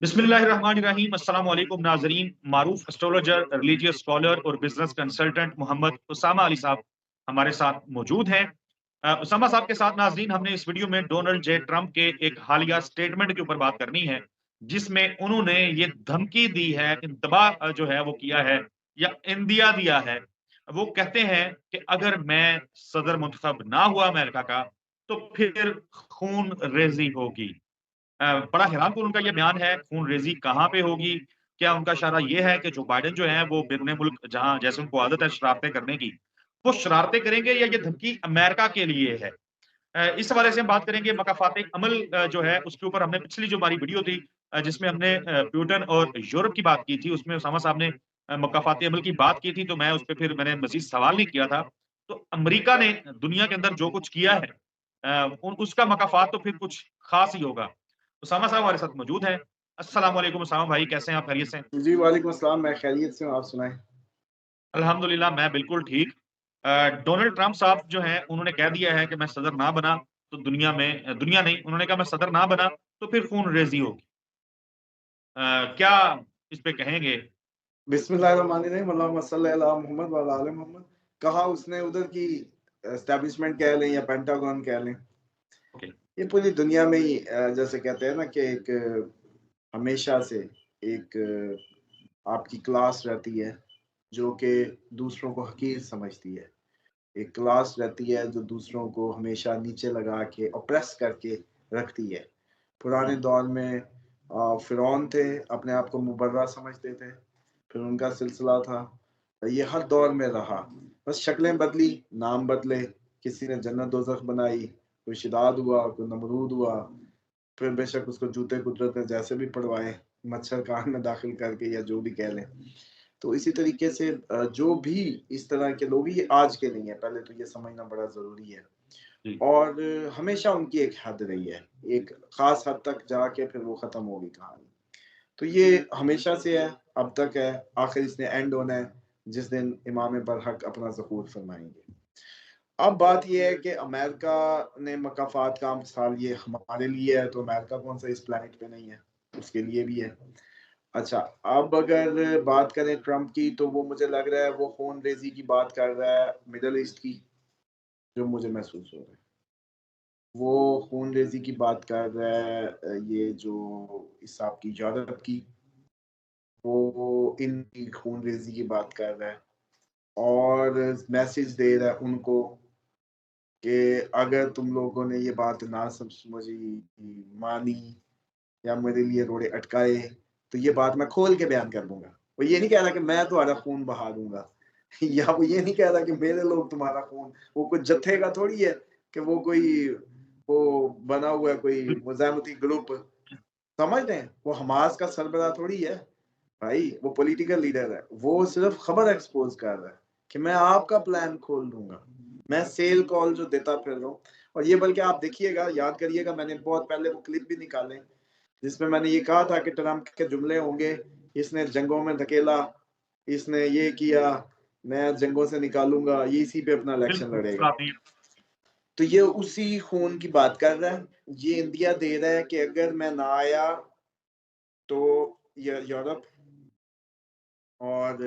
बिस्मिल्लाहिर्रहमानिर्रहीम अस्सलाम वालेकुम नाजरीन। मारूफ एस्ट्रोलॉजर, रिलीजियस स्कॉलर और बिजनेस कंसल्टेंट मोहम्मद उसामा अली साहब हमारे साथ मौजूद हैं। उसामा साहब के साथ नाजरीन हमने इस वीडियो में डोनाल्ड जे ट्रंप के एक हालिया स्टेटमेंट के ऊपर बात करनी है, जिसमें उन्होंने ये धमकी दी है, इंतबाह जो है वो किया है या इंदिया दिया है। वो कहते हैं कि अगर मैं सदर मुंतखब ना हुआ अमेरिका का, तो फिर खून रेजी होगी। बड़ा हैरानकुन उनका ये बयान है, खून-रेज़ी कहाँ पे होगी? क्या उनका इशारा ये है कि जो बाइडेन जो हैं वो बैरून मुल्क जहाँ जैसे उनको आदत है शरारतें करने की, वो शरारतें करेंगे या ये धमकी अमेरिका के लिए है? इस हवाले से हम बात करेंगे मकाफ़ात अमल जो है उसके ऊपर हमने पिछली जो हमारी वीडियो थी जिसमें हमने ब्रिटेन और यूरोप की बात की थी, उसमें उसामा साहब ने मकाफ़ात अमल की बात की थी, तो मैं उसपे फिर मैंने मज़ीद सवाल नहीं किया था। तो अमेरिका ने दुनिया के अंदर जो कुछ किया है उन उसका मकाफ़ात तो फिर कुछ ख़ास ही होगा। उसामा साहब हमारे साथ मौजूद हैं। अस्सलाम वालेकुम उसामा भाई, कैसे हैं आप? खैरियत से हैं? जी, वालेकुम अस्सलाम, मैं खैरियत से हूँ, आप सुनाएँ? अल्हम्दुलिल्लाह मैं बिल्कुल ठीक। डोनाल्ड ट्रंप साहब जो हैं उन्होंने कह दिया है कि मैं सदर ना बना तो दुनिया नहीं, उन्होंने कहा मैं सदर ना बना तो फिर खून-रेज़ी होगी। क्या इस पे कहेंगे? बिस्मिल्लाहिर्रहमानिर्रहीम, अल्लाहुम्मा सल्लि अला मुहम्मद व अला आले मोहम्मद। कहा उसने उधर की एस्टेब्लिशमेंट कह लें या पेंटागन कह लें, ओके। ये पूरी दुनिया में ही जैसे कहते हैं ना कि एक हमेशा से एक आपकी क्लास रहती है, जो कि दूसरों को हक़ीर समझती है। एक क्लास रहती है जो दूसरों को हमेशा नीचे लगा के ऑप्रेस करके रखती है। पुराने हुँ, दौर में फ़िरौन थे, अपने आप को मुबर्रा समझते थे, फिर उनका सिलसिला था। ये हर दौर में रहा, बस शक्लें बदली, नाम बदले, किसी ने जन्नत दोज़ख बनाई, कोई शिदाद हुआ, कोई नमरूद हुआ, फिर बेशक उसको जूते कुदरत ने जैसे भी पड़वाए, मच्छर कान में दाखिल करके या जो भी कह लें। तो इसी तरीके से जो भी इस तरह के लोग ये आज के नहीं है, पहले तो ये समझना बड़ा ज़रूरी है। जी। और हमेशा उनकी एक हद रही है, एक ख़ास हद तक जाके फिर वो ख़त्म होगी कहानी। तो ये हमेशा से है, अब तक है, आखिर इसने एंड होना है, जिस दिन इमाम बरहक अपना ज़हूर फ़रमाएँगे। अब बात ये है कि अमेरिका ने मकाफ़ात का मिसाल ये हमारे लिए है, तो अमेरिका कौन-सा इस प्लैनेट पे नहीं है, उसके लिए भी है। अच्छा, अब अगर बात करें ट्रम्प की, तो वो मुझे लग रहा है वो ख़ून-रेज़ी की बात कर रहा है मिडल ईस्ट की, जो मुझे महसूस हो रहा है। वो खून-रेज़ी की बात कर रहा है ये जो इस आपकी यूरोप की, वो इनकी खून-रेज़ी की बात कर रहा है और मैसेज दे रहा है उनको कि अगर तुम लोगों ने ये बात ना समझी, मानी या मेरे लिए रोड़े अटकाए, तो ये बात मैं खोल के बयान कर दूँगा। वो ये नहीं कह रहा कि मैं तुम्हारा खून बहा दूँगा या वो ये नहीं कह रहा कि मेरे लोग तुम्हारा खून वो कोई जत्थे का थोड़ी है कि वो कोई वो बना हुआ है कोई मुज़ाहमती ग्रुप, समझ रहे हैं? वो हमास का सरबराह थोड़ी है, भाई वो पॉलिटिकल लीडर है। वो सिर्फ़ खबर एक्सपोज़ कर रहा है कि मैं आपका प्लान खोल दूँगा। मैं सेल कॉल जो देता फिर रहा हूँ और ये बल्कि आप देखिएगा, याद करिएगा मैंने बहुत पहले वो क्लिप भी निकाले जिसमें मैंने ये कहा था कि ट्रम्प के जुमले होंगे, इसने जंगों में धकेला, इसने ये किया, मैं जंगों से निकालूँगा, ये इसी पे अपना इलेक्शन बिल्कुल, लड़ेगा। आपने तो ये उसी खून की बात कर रहा है, ये इंदिया दे रहा है कि अगर मैं ना आया तो यूरोप और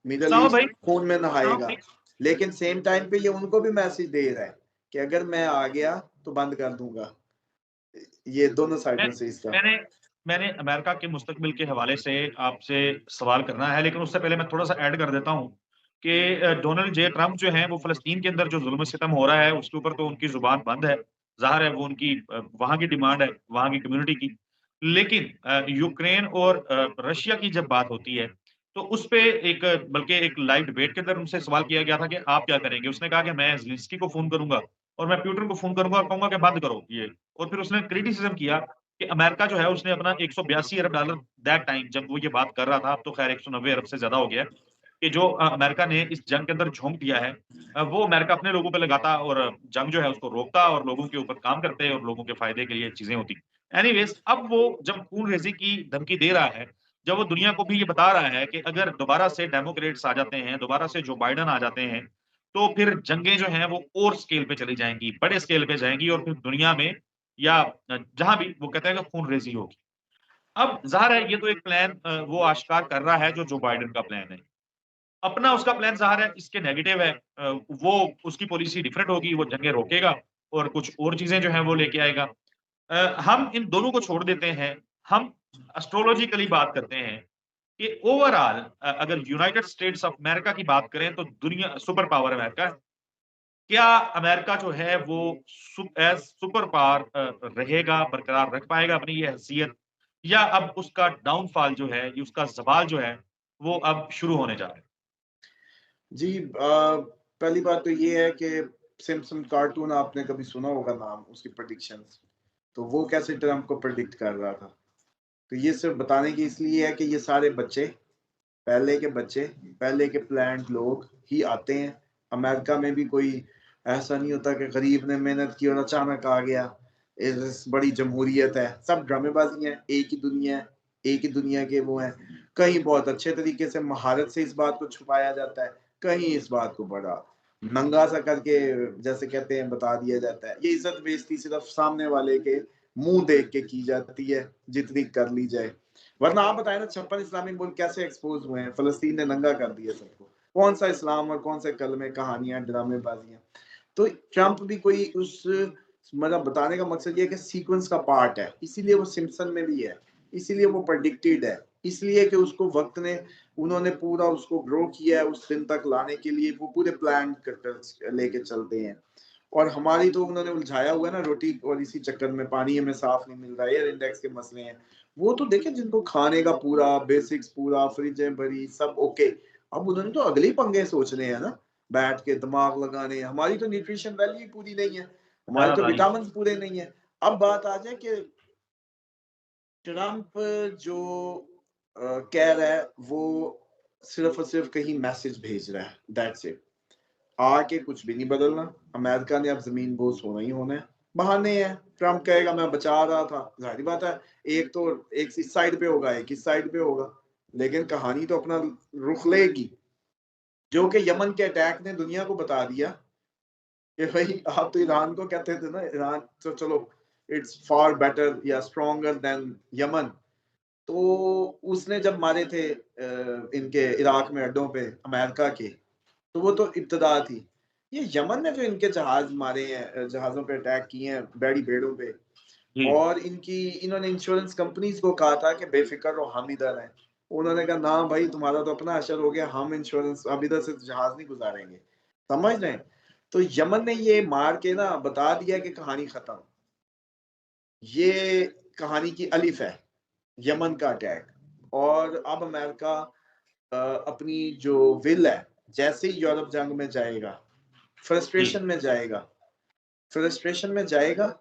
मिडल उसामा ईस्ट भाई खून में उसामा नहाएगा। भाई लेकिन सेम टाइम पे ये उनको भी मैसेज दे रहा है कि अगर मैं आ गया तो बंद कर दूँगा। ये दोनों मैं साइडों से इसका। मैंने मैंने अमेरिका के मुस्तकबिल के हवाले से आपसे सवाल करना है, लेकिन उससे पहले मैं थोड़ा-सा ऐड कर देता हूँ कि डोनाल्ड जे ट्रम्प जो हैं, वो फ़लस्तीन के अंदर जो ज़ुल्म-सितम हो रहा है, उसके ऊपर तो उनकी ज़ुबान बंद है। ज़ाहिर है वो उनकी वहाँ की डिमांड है, वहाँ की कम्युनिटी की। लेकिन यूक्रेन और रशिया की जब बात होती है, तो उस पे एक बल्कि एक लाइव डिबेट के अंदर उनसे सवाल किया गया था कि आप क्या करेंगे? उसने कहा कि मैं ज़ेलेंस्की को फ़ोन करूँगा और मैं पुतिन को फ़ोन करूँगा और कहूँगा कि बंद करो ये। और फिर उसने क्रिटिसिज़्म किया कि अमेरिका जो है उसने अपना $182 अरब दैट टाइम जब वो ये बात कर रहा था, अब तो खैर 190 अरब से ज़्यादा हो गया है, कि जो अमेरिका ने इस जंग के अंदर झोंक दिया है वो अमेरिका अपने लोगों पे लगाता और जंग जो है उसको रोकता और लोगों के ऊपर काम करते और लोगों के फ़ायदे के लिए चीज़ें होती। एनीवेज़ अब वो जब खून-रेज़ी की धमकी दे रहा है, जब वो दुनिया को भी ये बता रहा है कि अगर दोबारा से डेमोक्रेट्स आ जाते हैं, दोबारा से जो बाइडेन आ जाते हैं, तो फिर जंगें जो हैं वो और स्केल पे चली जाएँगी, बड़े स्केल पे जाएँगी और फिर दुनिया में या जहाँ भी वो कहते हैं कि खून-रेज़ी होगी। अब ज़ाहिर है ये तो एक प्लान वो आश्कार कर रहा है जो जो बाइडेन का प्लान है। अपना उसका प्लान ज़ाहिर है इसके नेगेटिव है, वो उसकी पॉलिसी डिफरेंट होगी, वो जंगें रोकेगा और कुछ और चीज़ें जो हैं वो लेके आएगा। हम इन दोनों को छोड़ देते हैं, हम एस्ट्रोलॉजिकली बात करते हैं कि ओवरऑल अगर यूनाइटेड स्टेट्स ऑफ अमेरिका की बात करें तो दुनिया सुपर पावर अमेरिका है। क्या अमेरिका जो है वो एज़ सुपर पावर रहेगा, बरकरार रख पाएगा अपनी ये हैसियत या अब उसका डाउनफॉल जो है, ये उसका ज़वाल जो है, वो अब शुरू होने जा रहा है? जी, पहली बात तो ये है कि सिम्पसन कार्टून आपने कभी सुना होगा नाम, उसकी प्रेडिक्शंस। तो वो कैसे ट्रम्प को प्रेडिक्ट कर रहा था। तो ये सिर्फ बताने की इसलिए है कि ये सारे बच्चे, पहले के बच्चे, पहले के प्लान्ड लोग ही आते हैं। अमेरिका में भी कोई ऐसा नहीं होता कि गरीब ने मेहनत की और अचानक आ गया। इस बड़ी जमहूरियत है, सब ड्रामेबाजी है, एक ही दुनिया है, एक ही दुनिया के वो हैं। कहीं बहुत अच्छे तरीके से महारत से इस बात को छुपाया जाता है, कहीं इस बात को बड़ा नंगा सा करके, जैसे कहते हैं, बता दिया जाता है। ये इज्जत बेइज्जती सिर्फ सामने वाले के मुंह देख के की जाती है, जितनी कर ली जाए। वरना आप बताएं ना, 56 इस्लामिक मुल्क कैसे एक्सपोज हुए हैं, फलस्तीन ने नंगा कर दिया सबको। कौन सा इस्लाम और कौन से कलमे, कहानियां, ड्रामेबाजियां। तो ट्रम्प भी कोई उस, मतलब बताने का मकसद ये है कि सीक्वेंस का पार्ट है, इसीलिए वो सिम्पसन में भी है, इसीलिए वो प्रेडिक्टेड है, इसलिए कि उसको वक्त ने, उन्होंने पूरा उसको ग्रो किया है उस दिन तक लाने के लिए, वो पूरे प्लान लेके चलते हैं। और हमारी तो उन्होंने उलझाया हुआ है ना रोटी, और इसी चक्कर में पानी हमें साफ नहीं मिल रहा है, एयर इंडेक्स के मसले हैं। वो तो देखे जिनको खाने का पूरा बेसिक्स, पूरा फ्रिज भरी, सब ओके। अब उन्होंने तो अगले ही पंगे सोचने हैं ना, बैठ के दिमाग लगाने। हमारी तो न्यूट्रिशन वैल्यू पूरी नहीं है, हमारे तो ज़्यादातर विटामिन पूरे नहीं है। अब बात आ जाए कि ट्रम्प जो कह रहा है, वो सिर्फ और सिर्फ कहीं मैसेज भेज रहा है, दैट्स इट। आके कुछ भी नहीं बदलना। अमेरिका ने अब जमीन बोझ होना ही होना है। बहाने हैं। ट्रम्प कहेगा मैं बचा रहा था, जाहिर बात है, एक तो एक इस साइड पे होगा, एक इस साइड पे होगा, लेकिन कहानी तो अपना रुख लेगी। जो कि यमन के अटैक ने दुनिया को बता दिया कि भाई, आप तो ईरान को कहते थे ना, ईरान तो चलो इट्स फार बेटर या स्ट्रॉन्गर देन यमन। तो उसने जब मारे थे इनके इराक में अड्डों पे अमेरिका के, तो वो तो इब्तदा थी। ये यमन ने जो इनके जहाज मारे हैं, जहाजों पे अटैक किए हैं, बैड़ी बेड़ों पे, जी। और इन्होंने इंश्योरेंस कंपनीज को कहा था कि बेफिक्र रहो, हम इधर हैं। उन्होंने कहा ना भाई, तुम्हारा तो अपना अशर हो गया, हम इंश्योरेंस अब इधर से जहाज नहीं गुजारेंगे। समझ रहे हैं? तो यमन ने ये मार के ना बता दिया कि कहानी खत्म। ये कहानी की अलिफ है, यमन का अटैक। और अब अमेरिका अपनी जो विल है, जैसे ही यूरोप जंग में जाएगा, जी। फ्रस्ट्रेशन में जाएगा, फ्रस्ट्रेशन में जाएगा।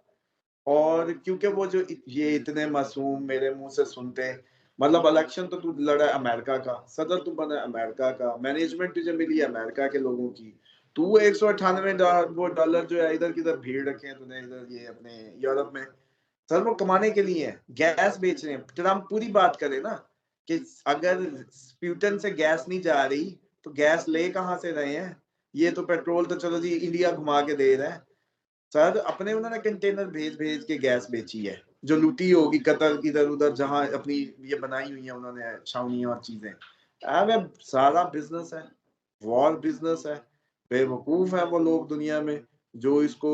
और क्योंकि वो जो ये इतने मासूम मेरे मुंह से सुनते हैं, मतलब इलेक्शन तो तू लड़ा है अमेरिका का, सदर तू बना है अमेरिका का, मैनेजमेंट तुझे मिली है अमेरिका के लोगों की। तू 198 वो डॉलर जो है इधर किधर भीड़ रखे हैं तूने, इधर ये अपने यूरोप में। सर वो कमाने के लिए है, गैस बेच रहे हैं। ट्रम्प पूरी बात करे ना कि अगर स्प्यूटन से गैस नहीं जा रही तो गैस ले कहाँ से रहे हैं। ये तो पेट्रोल तो चलो जी इंडिया घुमा के दे रहा है। सर अपने उन्होंने कंटेनर भेज भेज के गैस बेची है, जो लूटी होगी कतर इधर उधर, जहां अपनी ये बनाई हुई है उन्होंने छावनियां और चीजें। अबे सारा बिजनेस है, वॉर बिजनेस है। बेवकूफ है वो लोग दुनिया में जो इसको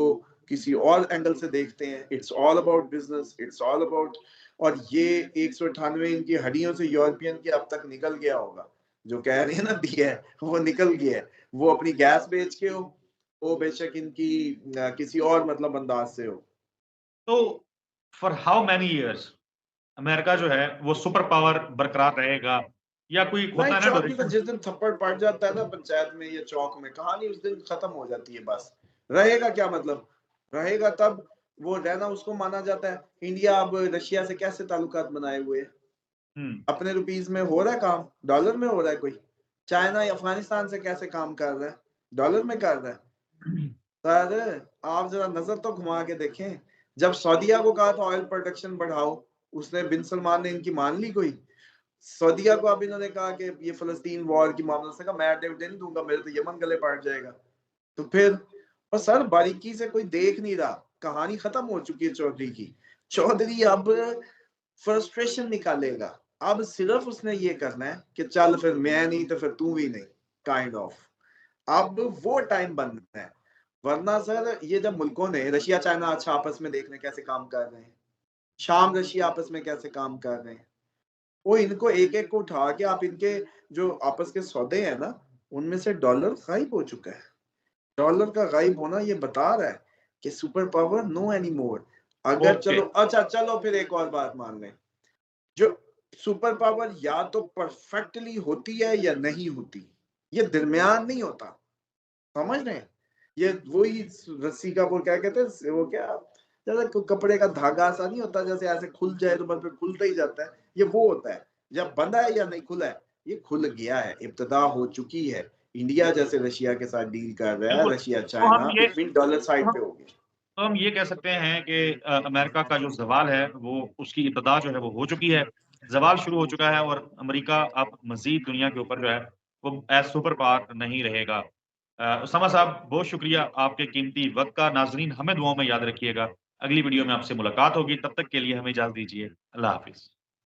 किसी और एंगल से देखते हैं। It's all about business, it's all about. और ये 198 इनकी हड्डियों से यूरोपियन की अब तक निकल गया होगा, जो कह रहे हैं ना दिया है, वो निकल गया है। वो अपनी गैस बेच के हो, वो बेशक इनकी किसी और मतलब अंदाज से हो। तो for how many years America जो है वो सुपर पावर बरकरार रहेगा या कोई नहीं, होता है ना चौक की तो ड्यूरेशन? जिस दिन थप्पड़ पड़ जाता है ना पंचायत में या चौक में, कहानी उस दिन खत्म हो जाती है बस। रहेगा क्या मतलब? रहेगा तब वो रहना उसको माना जाता है। इंडिया अब रशिया से कैसे ताल्लुकात बनाए हुए है? हुँ। अपने रुपीज में हो रहा है काम, डॉलर में हो रहा है कोई। चाइना या अफगानिस्तान से कैसे काम कर रहा है? डॉलर में कर रहा है। सर आप जरा नजर तो घुमा के देखें। जब सऊदीया को कहा था ऑयल प्रोडक्शन बढ़ाओ, उसने बिन सलमान ने इनकी मान ली कोई? सऊदीया को अब इन्होंने कहा कि ये फलस्तीन वॉर की मामले से, कहा मैं डिविडेंड दूंगा, मेरे तो यमन गले पड़ जाएगा। तो फिर, और सर बारीकी से कोई देख नहीं रहा, कहानी खत्म हो चुकी है चौधरी की। चौधरी अब फ्रस्ट्रेशन निकालेगा। अब सिर्फ उसने ये करना है कि चल फिर मैं नहीं तो फिर तू भी नहीं, काइंड ऑफ। अब वो टाइम बनना है, वरना सर ये जब मुल्कों ने रशिया चाइना अच्छा आपस में देख लें कैसे काम कर रहे हैं, शाम रशिया आपस में कैसे काम कर रहे हैं, वो इनको एक एक को उठा के आप इनके जो आपस के सौदे हैं ना उनमें से डॉलर गायब हो चुका है। डॉलर का गायब होना ये बता रहा है कि super power no any more. अगर ओके। चलो अच्छा चलो फिर एक और बात मान लें, जो सुपर पावर या तो परफेक्टली होती है या नहीं होती, ये दरमियान नहीं होता, समझ रहे हैं? ये वही रस्सी का वो क्या कहते हैं, वो क्या जैसे कपड़े का धागा सा नहीं होता, जैसे ऐसे खुल जाए तो बस फिर खुलता ही जाता है, ये वो होता है। जब बंधा है या नहीं खुला है, ये खुल गया है, इब्तिदा हो चुकी है। इंडिया जैसे रशिया के साथ डील कर रहा है, बिल्कुल। रशिया तो हम चाइना ये इट मीन डॉलर तो साइड हम पे हो गया। तो हम ये कह सकते हैं कि अमेरिका का जो ज़वाल है, वो उसकी इब्तिदा जो है वो हो चुकी है। ज़वाल शुरू हो चुका है और अमेरिका अब मज़ीद दुनिया के ऊपर जो है, वो एज़ सुपर पावर नहीं रहेगा। उसामा साहब, बहुत शुक्रिया आपके कीमती वक़्त का। नाज़रीन, हमें दुआओं में याद रखिएगा। अगली वीडियो में आपसे मुलाकात होगी, तब तक के लिए हमें इजाज़त दीजिए। अल्लाह हाफ़िज़।